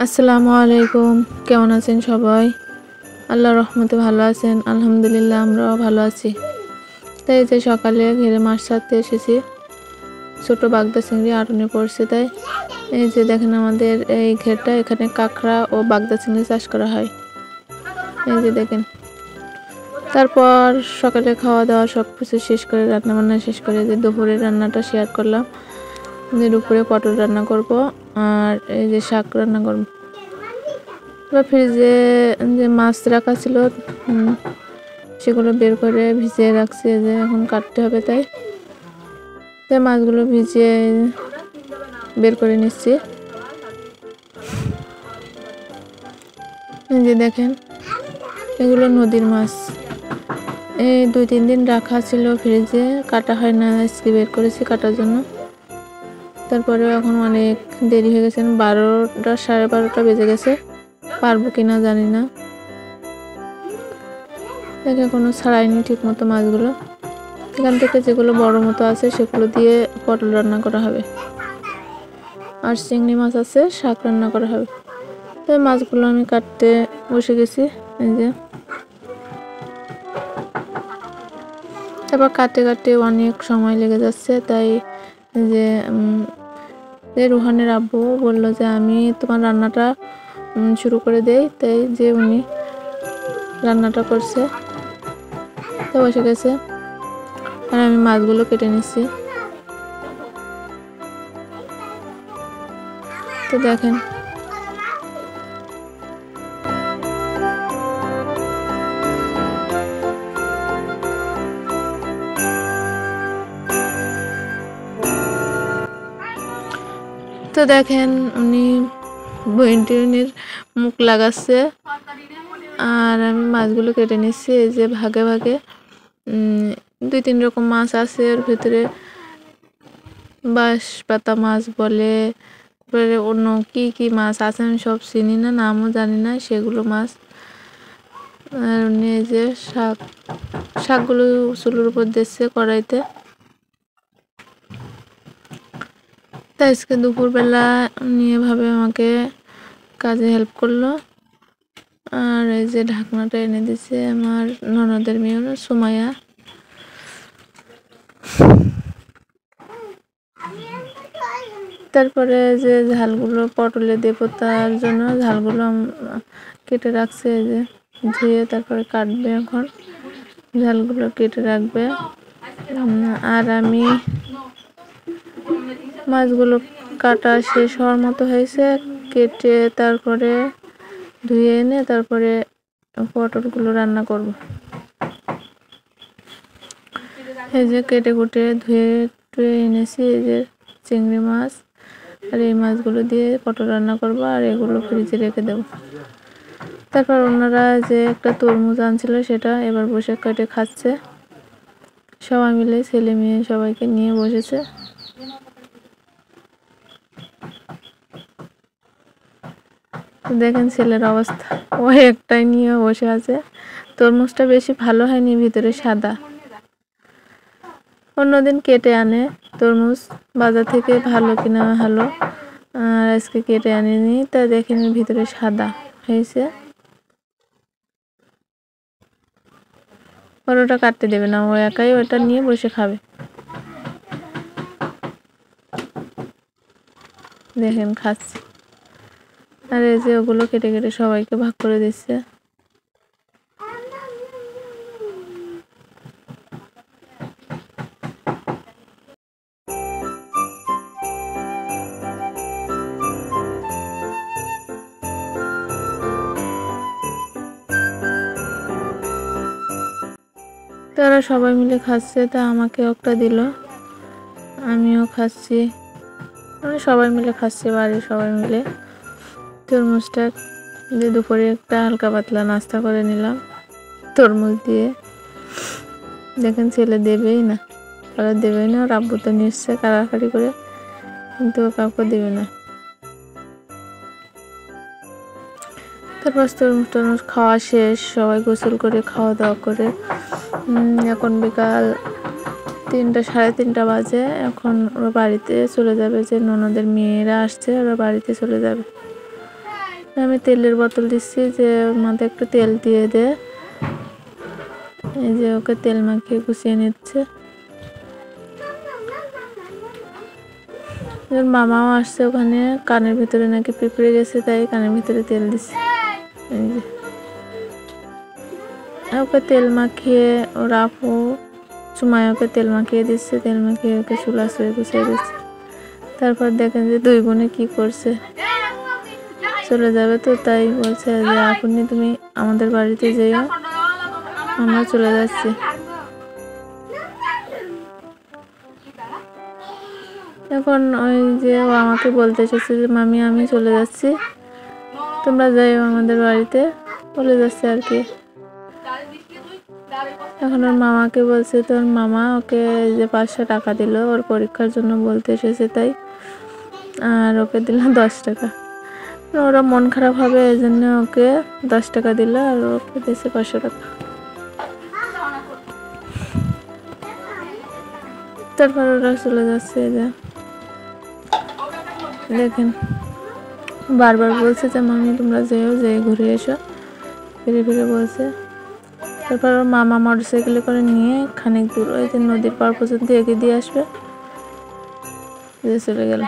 আসসালামু আলাইকুম। কেমন আছেন সবাই? আল্লাহর রহমতে ভালো আছেন? আলহামদুলিল্লাহ আমরাও ভালো আছি। তাই যে সকালে ঘেরে মাছ ছাড়তে এসেছি, ছোট বাগদা চিংড়ি আটনে পড়ছে। তাই এই যে দেখেন আমাদের এই ঘেরটা, এখানে কাঁকড়া ও বাগদা চিংড়ি চাষ করা হয়। এই যে দেখেন, তারপর সকালে খাওয়া দাওয়া সব কিছু শেষ করে, রান্না বান্না শেষ করে যে দুপুরের রান্নাটা শেয়ার করলাম। যে দুপুরে পটল রান্না করব আর এই যে শাক রান্না করব। ফ্রিজে যে মাছ রাখা ছিল সেগুলো বের করে ভিজিয়ে রাখছি, যে এখন কাটতে হবে। তাই মাছগুলো ভিজিয়ে বের করে নিচ্ছি। যে দেখেন, এগুলো নদীর মাছ। এই 2-3 দিন রাখা ছিল ফ্রিজে, কাটা হয় না, আজকে বের করেছি কাটার জন্য। তারপরেও এখন অনেক দেরি হয়ে গেছে, 12টা 12:30 বেজে গেছে। পারবো কিনা জানি না, দেখে কোনো ছাড়াইনি ঠিক মতো মাছগুলো। এখান থেকে যেগুলো বড় মতো আছে সেগুলো দিয়ে পটল রান্না করা হবে, আর চিংড়ি মাছ আছে, শাক রান্না করা হবে। তো মাছগুলো আমি কাটতে বসে গেছি। এই যে তারপর কাটতে কাটতে অনেক সময় লেগে যাচ্ছে। তাই যে রুহানের আব্বু বললো যে আমি তোমার রান্নাটা শুরু করে দেই। তাই যে উনি রান্নাটা করছে, তো বসে গেছে আর আমি মাছগুলো কেটে নিচ্ছি। তো দেখেন, উনি বইন্টির মুখ লাগাচ্ছে আর আমি মাছগুলো কেটে নিচ্ছি। এই যে ভাগে ভাগে 2-3 রকম মাছ আছে, এর ভিতরে বাঁশ পাতা মাছ বলে, অন্য কি কি মাছ আছে আমি সব চিনি না, নামও জানি না সেগুলো মাছ। আর উনি এই যে শাকগুলো চুলোর উপর দিচ্ছে কড়াইতে। তাই আজকে দুপুরবেলা নিয়ে ভাবে আমাকে কাজে হেল্প করলো। আর এই যে ঢাকনাটা এনে দিছে আমার ননদের মেয়ে সুমাইয়া। তারপরে যে ঝালগুলো পটলে দেব, তার জন্য ঝালগুলো কেটে রাখছে। এই যে ধুয়ে তারপরে কাটবে, এখন ঝালগুলো কেটে রাখবে। আর আমি মাছগুলো কাটা শেষ হওয়ার মতো হয়েছে, কেটে তারপরে ধুয়ে এনে তারপরে পটলগুলো রান্না করব। এই যে কেটে কুটে ধুয়ে টুয়ে এনেছি। এই যে চিংড়ি মাছ, আর এই মাছগুলো দিয়ে পটল রান্না করব, আর এগুলো ফ্রিজে রেখে দেব। তারপর ওনারা যে একটা তরমুজ আনছিল সেটা এবার বসে কেটে খাচ্ছে, সবাই মিলে, ছেলে মেয়ে সবাইকে নিয়ে বসেছে। দেখেন ছেলের অবস্থা, ও একটাই নিয়ে বসে আছে। তরমুজটা বেশি ভালো হয়নি, ভিতরে সাদা। অন্যদিন কেটে আনে তরমুজ বাজার থেকে, ভালো কিনা ভালো, আর আজকে কেটে আনেনি। তা দেখেন ভিতরে সাদা হয়েছে। ওটা কাটতে দেবে না, ও একাই ওটা নিয়ে বসে খাবে। দেখেন খাচ্ছে, আর এই যে ওগুলো কেটে কেটে সবাইকে ভাগ করে দিচ্ছে। তারা সবাই মিলে খাচ্ছে, তা আমাকে একটা দিল, আমিও খাচ্ছি। মানে সবাই মিলে খাচ্ছি, বাড়ির সবাই মিলে। তরমুজটা দিয়ে দুপুরে একটা হালকা পাতলা নাস্তা করে নিলাম তরমুজ দিয়ে। দেখেন ছেলে দেবেই না, ওরা দেবেই না, ওর আব্বু তো নিচ্ছে কাড়াকাড়ি করে, কিন্তু কাউকে দেবে না। তারপর তরমুজ খাওয়া শেষ, সবাই গোসল করে খাওয়া দাওয়া করে এখন বিকাল 3টা 3:30 বাজে। এখন ওরা বাড়িতে চলে যাবে, যে ননদের মেয়েরা আসছে, ওরা বাড়িতে চলে যাবে। আমি তেলের বোতল দিচ্ছি যে ওর মাথায় একটু তেল দিয়ে দে। এই যে ওকে তেল মাখিয়ে গুছিয়ে নিচ্ছে। ওর মামাও আসছে, ওখানে কানের ভিতরে নাকি পিঁপড়ে গেছে, তাই কানের ভিতরে তেল দিচ্ছে। এই যে ওকে তেল মাখিয়ে ওর আপু সুমায় ওকে তেল মাখিয়ে দিচ্ছে, তেল মাখিয়ে ওকে চুলা শুয়ে গুছিয়ে দিচ্ছে। তারপর দেখেন যে দুই বোনে কি করছে, চলে যাবে তো, তাই বলছে যে আপনি তুমি আমাদের বাড়িতে যেও, আমরা চলে যাচ্ছি। এখন ওই যে ও আমাকে বলতে এসেছে যে মামি আমি চলে যাচ্ছি, তোমরা যাইও আমাদের বাড়িতে, বলে যাচ্ছে আর কি। এখন ওর মামাকে বলছে, তো ওর মামা ওকে যে 500 টাকা দিল ওর পরীক্ষার জন্য বলতে এসেছে, তাই আর ওকে দিল 10 টাকা। ওরা মন খারাপ হবে এই জন্য ওকে 10 টাকা দিল আর ওকে দিয়েছে 500 টাকা। তারপর ওরা চলে যাচ্ছে। যে দেখেন বারবার বলছে যে মামি তোমরা যেও, যেয়ে ঘুরে এসো, ফিরে ফিরে বলছে। তারপর ওর মামা মোটরসাইকেলে করে নিয়ে খানিক দূর ওই যে নদীর পার পর্যন্ত এগিয়ে দিয়ে আসবে, চলে গেল।